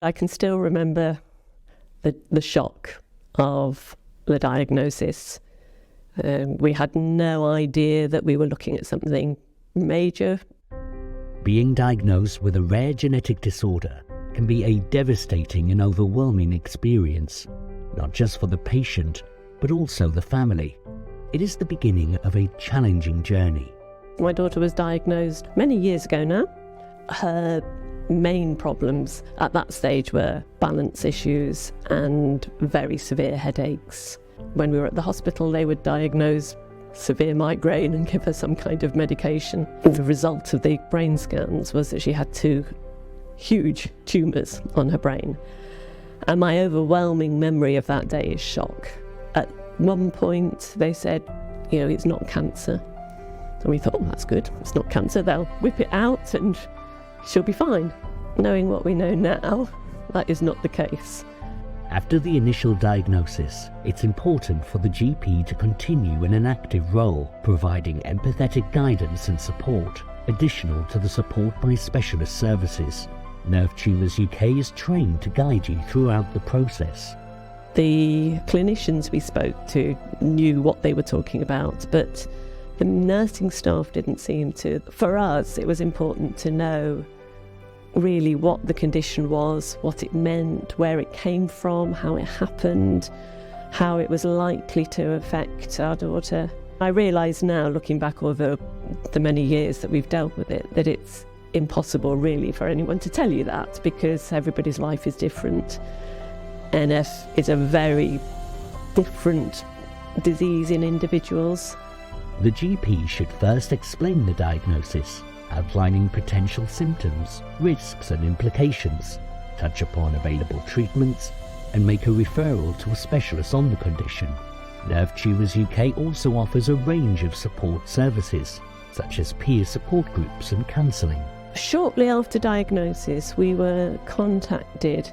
I can still remember the shock of the diagnosis. We had no idea that we were looking at something major. Being diagnosed with a rare genetic disorder can be a devastating and overwhelming experience, not just for the patient, but also the family. It is the beginning of a challenging journey. My daughter was diagnosed many years ago now. Her main problems at that stage were balance issues and very severe headaches. When we were at the hospital, they would diagnose severe migraine and give her some kind of medication. The result of the brain scans was that she had 2 huge tumours on her brain. And my overwhelming memory of that day is shock. At one point, they said, it's not cancer. And we thought, that's good, it's not cancer, they'll whip it out and she'll be fine. Knowing what we know now, that is not the case. After the initial diagnosis, it's important for the GP to continue in an active role, providing empathetic guidance and support, additional to the support by specialist services. Nerve Tumours UK is trained to guide you throughout the process. The clinicians we spoke to knew what they were talking about, but the nursing staff didn't seem to. For us, it was important to know really what the condition was, what it meant, where it came from, how it happened, how it was likely to affect our daughter. I realise now, looking back over the many years that we've dealt with it, that it's impossible really for anyone to tell you that, because everybody's life is different. NF is a very different disease in individuals. The GP should first explain the diagnosis, outlining potential symptoms, risks and implications, touch upon available treatments, and make a referral to a specialist on the condition. Nerve Tumours UK also offers a range of support services, such as peer support groups and counselling. Shortly after diagnosis, we were contacted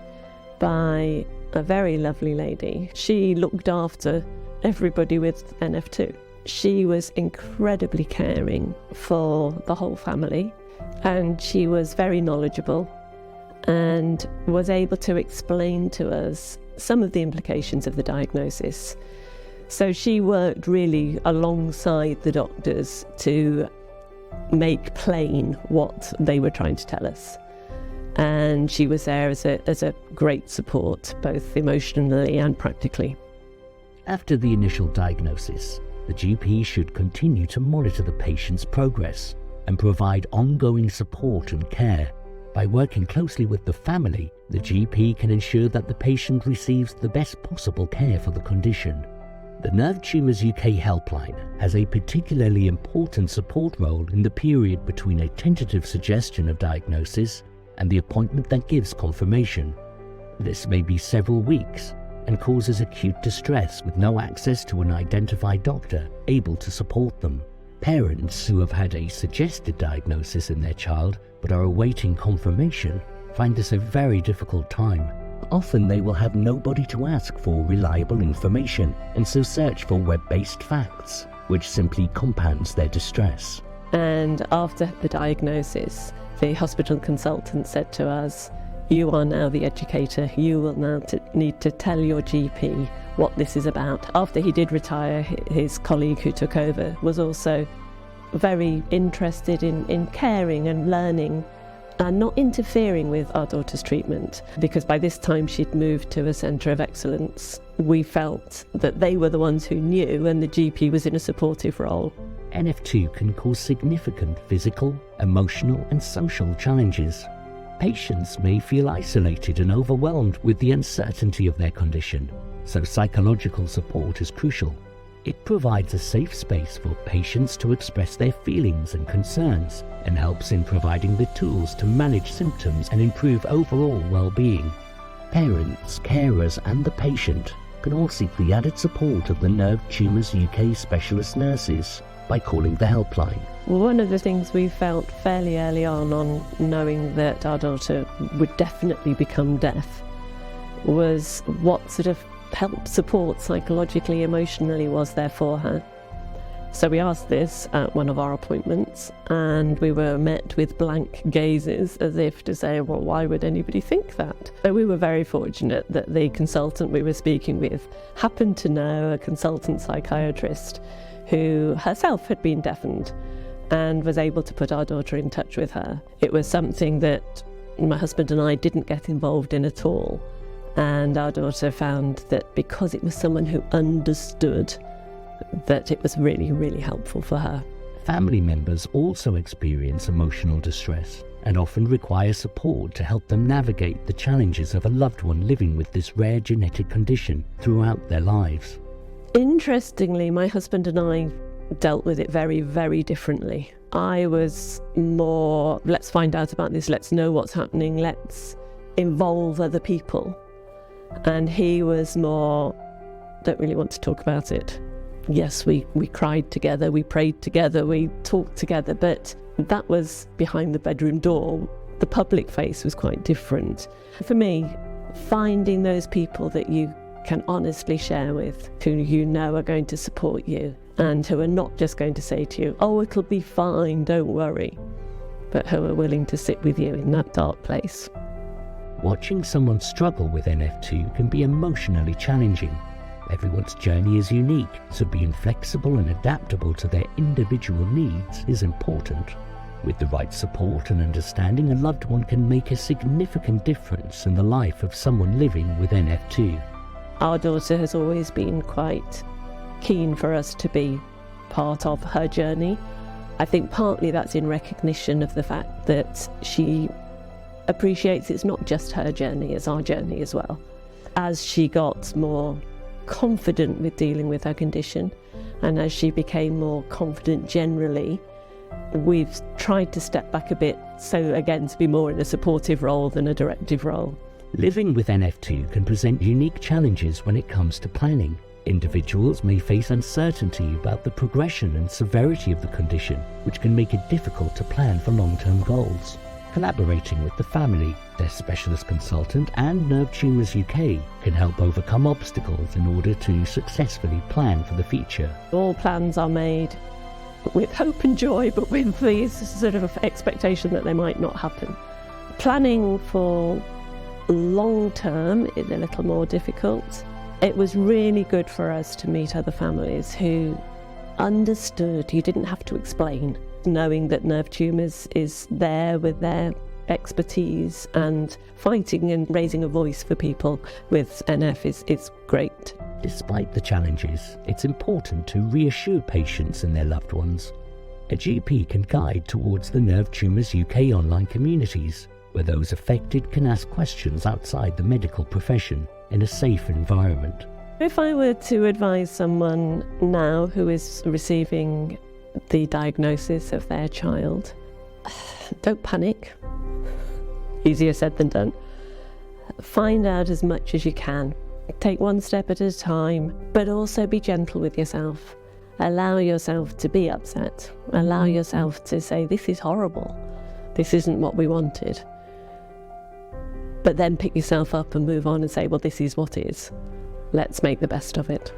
by a very lovely lady. She looked after everybody with NF2. She was incredibly caring for the whole family, and she was very knowledgeable and was able to explain to us some of the implications of the diagnosis. So she worked really alongside the doctors to make plain what they were trying to tell us. And she was there as a great support, both emotionally and practically. After the initial diagnosis, the GP should continue to monitor the patient's progress and provide ongoing support and care. By working closely with the family, the GP can ensure that the patient receives the best possible care for the condition. The Nerve Tumours UK helpline has a particularly important support role in the period between a tentative suggestion of diagnosis and the appointment that gives confirmation. This may be several weeks and causes acute distress with no access to an identified doctor able to support them. Parents who have had a suggested diagnosis in their child but are awaiting confirmation find this a very difficult time. Often they will have nobody to ask for reliable information and so search for web-based facts, which simply compounds their distress. And after the diagnosis, the hospital consultant said to us, "You are now the educator. You will now need to tell your GP what this is about." After he did retire, his colleague who took over was also very interested in caring and learning and not interfering with our daughter's treatment, because by this time she'd moved to a centre of excellence. We felt that they were the ones who knew, and the GP was in a supportive role. NF2 can cause significant physical, emotional and social challenges. Patients may feel isolated and overwhelmed with the uncertainty of their condition, so psychological support is crucial. It provides a safe space for patients to express their feelings and concerns and helps in providing the tools to manage symptoms and improve overall well-being. Parents, carers and the patient can all seek the added support of the Nerve Tumours UK specialist nurses by calling the helpline. Well, one of the things we felt fairly early on knowing that our daughter would definitely become deaf was what sort of help support psychologically, emotionally was there for her. So we asked this at one of our appointments, and we were met with blank gazes as if to say, well, why would anybody think that? So we were very fortunate that the consultant we were speaking with happened to know a consultant psychiatrist who herself had been deafened and was able to put our daughter in touch with her. It was something that my husband and I didn't get involved in at all. And our daughter found that because it was someone who understood, that it was really, really helpful for her. Family members also experience emotional distress and often require support to help them navigate the challenges of a loved one living with this rare genetic condition throughout their lives. Interestingly, my husband and I dealt with it very, very differently. I was more, let's find out about this, let's know what's happening, let's involve other people. And he was more, don't really want to talk about it. Yes, we cried together, we prayed together, we talked together, but that was behind the bedroom door. The public face was quite different. For me, finding those people that you can honestly share with, who you know are going to support you, and who are not just going to say to you, oh, it'll be fine, don't worry, but who are willing to sit with you in that dark place. Watching someone struggle with NF2 can be emotionally challenging. Everyone's journey is unique, so being flexible and adaptable to their individual needs is important. With the right support and understanding, a loved one can make a significant difference in the life of someone living with NF2. Our daughter has always been quite keen for us to be part of her journey. I think partly that's in recognition of the fact that she appreciates it's not just her journey, it's our journey as well. As she got more confident with dealing with her condition, and as she became more confident generally, we've tried to step back a bit, so again to be more in a supportive role than a directive role. Living with NF2 can present unique challenges when it comes to planning. Individuals may face uncertainty about the progression and severity of the condition, which can make it difficult to plan for long-term goals. Collaborating with the family, their specialist consultant and Nerve Tumours UK can help overcome obstacles in order to successfully plan for the future. All plans are made with hope and joy, but with the sort of expectation that they might not happen. Planning for long term is a little more difficult. It was really good for us to meet other families who understood. You didn't have to explain. Knowing that Nerve Tumours is there with their expertise and fighting and raising a voice for people with NF is great. Despite the challenges, it's important to reassure patients and their loved ones. A GP can guide towards the Nerve Tumours UK online communities, where those affected can ask questions outside the medical profession in a safe environment. If I were to advise someone now who is receiving the diagnosis of their child, don't panic. Easier said than done. Find out as much as you can. Take one step at a time, but also be gentle with yourself. Allow yourself to be upset. Allow yourself to say, this is horrible. This isn't what we wanted. But then pick yourself up and move on and say, well, this is what is. Let's make the best of it.